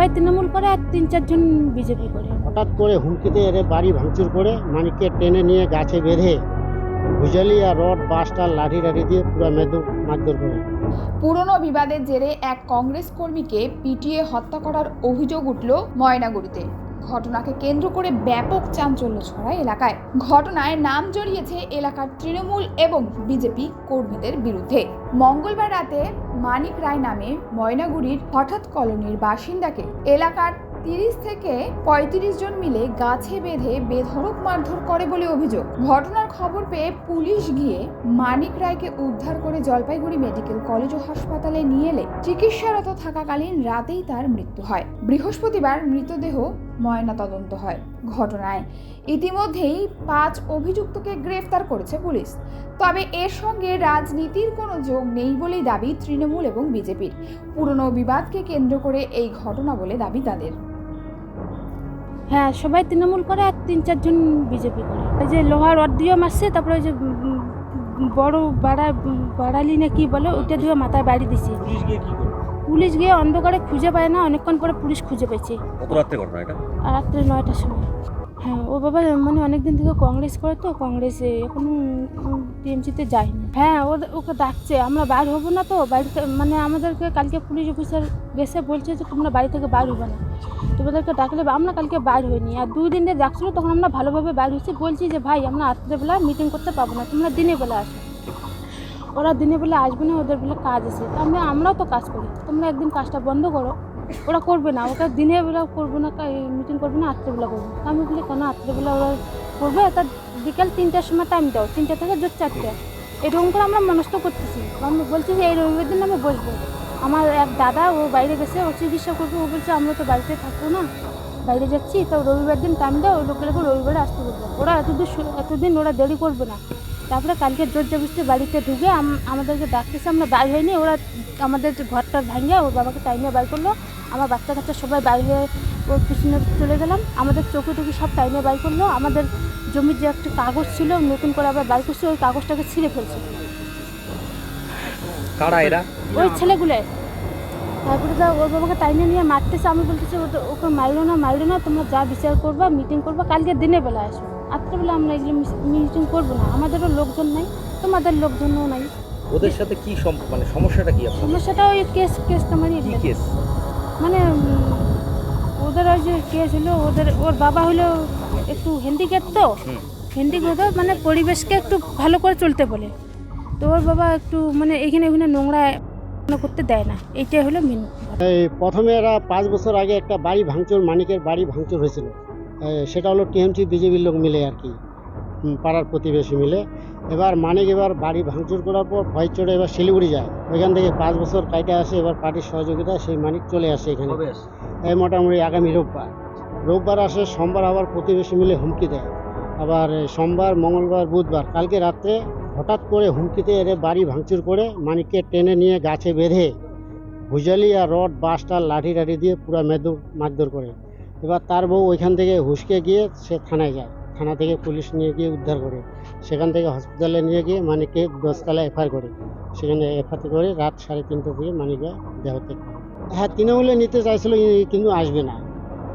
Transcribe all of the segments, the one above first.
সবাই তৃণমূল করে আর 3-4 জন বিজেপি করে। হঠাৎ করে হুমকিতে এর বাড়ি ভাঙচুর করে মানিককে টেনে নিয়ে গাছে বেঁধে ভুজালি আর রড বাসটার লাঠি দিয়ে পুরো মারধর করে। পুরনো বিবাদের জেরে এক কংগ্রেস কর্মীকে পিটিয়ে হত্যা করার অভিযোগ উঠল ময়নাগুড়িতে। ঘটনাকে কেন্দ্র করে ব্যাপক চাঞ্চল্য ছড়ায় এলাকায়। ঘটনায় নাম জড়িয়েছে এলাকার তৃণমূল এবং বিজেপি কর্মীদের বিরুদ্ধে। মঙ্গলবার রাতে মানিক রায় নামে ময়নাগুড়ির হঠাৎ কলোনির বাসিন্দাকে এলাকার 30 থেকে 35 জন মিলে গাছে বেঁধে বেধড়ক মারধর করে বলে অভিযোগ। ঘটনার খবর পেয়ে পুলিশ গিয়ে মানিক রায়কে উদ্ধার করে জলপাইগুড়ি মেডিকেল কলেজ ও হাসপাতালে নিয়ে এলে চিকিৎসারত থাকাকালীন রাতেই তার মৃত্যু হয়। বৃহস্পতিবার মৃতদেহ ময়নাতদন্ত হয়। ঘটনায় ইতিমধ্যেই 5 অভিযুক্তকে গ্রেফতার করেছে পুলিশ। তবে এর সঙ্গে রাজনীতির কোনো যোগ নেই বলেই দাবি তৃণমূল এবং বিজেপির। পুরনো বিবাদকে কেন্দ্র করে এই ঘটনা বলে দাবি তাদের। হ্যাঁ, সবাই তৃণমূল করে আর 3-4 জন বিজেপি করে। ওই যে লোহার রড দিয়ে মারছে, তারপরে ওই যে বড় বাড়ালি না কি বলে ওইটা দিয়ে মাথায় বাড়ি দিছে। পুলিশ গিয়ে অন্ধকারে খুঁজে পায় না, অনেকক্ষণ পরে পুলিশ খুঁজে পেয়েছে। কত রাত্রে ঘটনা এটা? রাত্রে 9টার সময়। হ্যাঁ, ও বাবা মানে অনেকদিন থেকে কংগ্রেস করে, তো কংগ্রেসে এখনো টিএমসিতে যায়নি। হ্যাঁ, ওকে ডাকছে, আমরা বাইর হবো না তো বাড়িতে, মানে আমাদেরকে কালকে পুলিশ অফিসার গেছে বলছে যে তোমরা বাড়ি থেকে বাইর হবে না, তোমাদেরকে ডাকলে। আমরা কালকে বাইর হইনি, আর 2 দিন ধরে ডাকছিল, তখন আমরা ভালোভাবে বাইর হয়েছি। বলছি যে ভাই আমরা রাত্রেবেলা মিটিং করতে পাবো না, তোমরা দিনের বেলা আসো। ওরা দিনের বেলা আসবে না, ওদের বেলা কাজ আছে। আমরাও তো কাজ করি, তোমরা একদিন কাজটা বন্ধ করো। ওরা করবে না, ওটা দিনের বেলা করবো না, মিটিং করবে না, রাত্রেবেলা করবো। আমি বলি কেন রাত্রেবেলা ওরা করবে? তা বিকাল 3টার সময় টাইম দাও, 3টা থেকে 4টা, এরকম করে আমরা মনস্থ করতেছি। আমি বলছি যে এই রবিবার দিন আমি বসবো। আমার এক দাদা, ও বাইরে গেছে, ও চিকিৎসা করবে। ও বলছে আমরা তো বাড়িতে থাকবো না, বাইরে যাচ্ছি, তো রবিবার দিন টাইম দাও, ওই লোকেরাকে রবিবারে আসতে বলবো। ওরা এতদিন ওরা দেরি করবে না। তারপরে কালকে জোর জবরদস্তি বাড়িতে ঢুকে আমাদেরকে ডাকতেছে, আমরা বাইর হয়নি। ওরা আমাদের ঘরটা ভাঙিয়ে ওর বাবাকে টাইমে বাইর করলো। আমার বাচ্চা কাচ্চা সবাই বাইর হয়ে ওর পিছনে চলে গেলাম। আমাদের চোখে টুকি সব টাইমে বাইর করলো। আমাদের জমির যে একটা কাগজ ছিল নতুন করে আবার বাইর করছে, ওই কাগজটাকে ছিঁড়ে ফেলছে। কারা এরা? ওই ছেলেগুলো। তারপরে ওর বাবাকে টাইমে নিয়ে মারতেছে। আমি বলতেছি ওকে মাইরো না, তোমরা যা বিচার করবা, মিটিং করবা, কালকে দিনের বেলা আসো। রাত্রেবেলা আমরা এগুলো মিটিং করবো না, আমাদেরও লোকজন নাই, তোমাদের লোকজনও নাই। ওদের সাথে কি মানে সমস্যাটা কি? সমস্যাটা ওই কেস কামারি। কি কেস? মানে ওদের ওই যে কেস হলো, ওর বাবা হলো একটু হ্যান্ডিক্যাপ, তো হ্যান্ডিক্যাপ মানে পরিবেশকে একটু ভালো করে চলতে বলে। তো ওর বাবা একটু মানে এখানে নোংরা করতে দেয় না, এইটাই হলো মেন। এই প্রথমে এরা 5 বছর আগে একটা বাড়ি ভাঙচুর, মানিকের বাড়ি ভাঙচুর হয়েছিল। সেটা হলো টিএমসি বিজেপির লোক মিলে আর কি, পাড়ার প্রতিবেশী মিলে। এবার মানিক বাড়ি ভাঙচুর করার পর ভয় চড়ে এবার শিলিগুড়ি যায়। ওইখান থেকে 5 বছর কাইটে আসে। এবার পার্টির সহযোগিতায় সেই মানিক চলে আসে এখানে। এই মোটামুটি আগামী রোববার আসে। সোমবার আবার প্রতিবেশী মিলে হুমকি দেয়। আবার সোমবার, মঙ্গলবার, বুধবার, কালকে রাত্রে হঠাৎ করে হুমকিতে এর বাড়ি ভাঙচুর করে মানিককে টেনে নিয়ে গাছে বেঁধে ভুজালি আর রড বাসটার লাঠি দিয়ে পুরো মারধর করে। এবার তার বউ ওইখান থেকে হুসকে গিয়ে সে থানায় যায়। থানা থেকে পুলিশ নিয়ে গিয়ে উদ্ধার করে। সেখান থেকে হসপিটালে নিয়ে গিয়ে মানিককে 10তলায় এফআইআর করে। সেখানে এফআইআর করে রাত 3:30টার দিকে মানিকরা দেহতে। হ্যাঁ, তৃণমূলে নিতে চাইছিল কিন্তু আসবে না।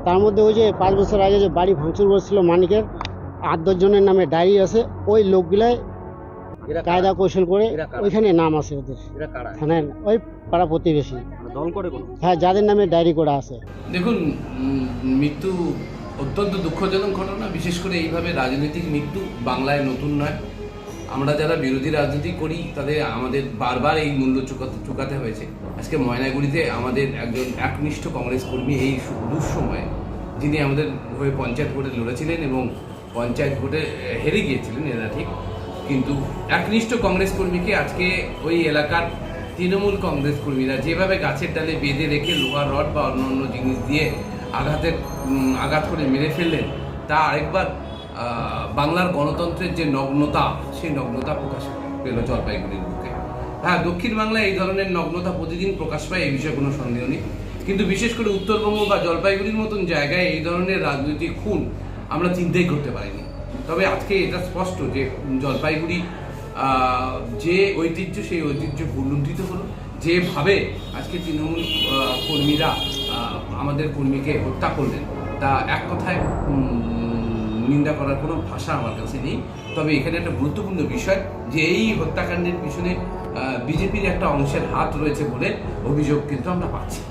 তার মধ্যে ওই যে 5 বছর আগে যে বাড়ি ভাঙচুর করেছিল মানিকের 8-10 জনের নামে ডায়েরি আছে। ওই লোকগুলাই কায়দা কৌশল করে ওইখানে নাম আছে ওদের থানায়, ওই পাড়া প্রতিবেশী। হ্যাঁ, যাদের নামে ডায়েরি করা আছে। দেখুন, মৃত্যু অত্যন্ত দুঃখজনক ঘটনা। বিশেষ করে এইভাবে রাজনৈতিক মৃত্যু বাংলায় নতুন নয়। আমরা যারা বিরোধী রাজনীতি করি তাদের আমাদের বারবার এই মূল্য চুকাতে হয়েছে। আজকে ময়নাগুড়িতে আমাদের একজন একনিষ্ঠ কংগ্রেস কর্মী এই দুঃসময়ে, যিনি আমাদের হয়ে পঞ্চায়েত ভোটে লড়েছিলেন এবং পঞ্চায়েত ভোটে হেরে গিয়েছিলেন, এরা ঠিক, কিন্তু একনিষ্ঠ কংগ্রেস কর্মীকে আজকে ওই এলাকার তৃণমূল কংগ্রেস কর্মীরা যেভাবে গাছের ডালে বেঁধে রেখে লোহার রড বা অন্য জিনিস দিয়ে আঘাত করে মেরে ফেললেন, তা আরেকবার বাংলার গণতন্ত্রের যে নগ্নতা, সেই নগ্নতা প্রকাশ পেল জলপাইগুড়ির বুকে। হ্যাঁ, দক্ষিণ বাংলায় এই ধরনের নগ্নতা প্রতিদিন প্রকাশ পায়, এই বিষয়ে কোনো সন্দেহ নেই। কিন্তু বিশেষ করে উত্তরবঙ্গ বা জলপাইগুড়ির মতন জায়গায় এই ধরনের রাজনৈতিক খুন আমরা চিন্তাই করতে পারিনি। তবে আজকে এটা স্পষ্ট যে জলপাইগুড়ি যে ঐতিহ্য, সেই ঐতিহ্য পুনরুদ্ধিত হলো। যেভাবে আজকে তৃণমূল কর্মীরা আমাদের কর্মীকে হত্যা করলেন, তা এক কথায় নিন্দা করার কোনো ভাষা আমার কাছে নেই। তবে এখানে একটা গুরুত্বপূর্ণ বিষয় যে এই হত্যাকাণ্ডের পিছনে বিজেপির একটা অংশের হাত রয়েছে বলে অভিযোগ কিন্তু আমরা পাচ্ছি।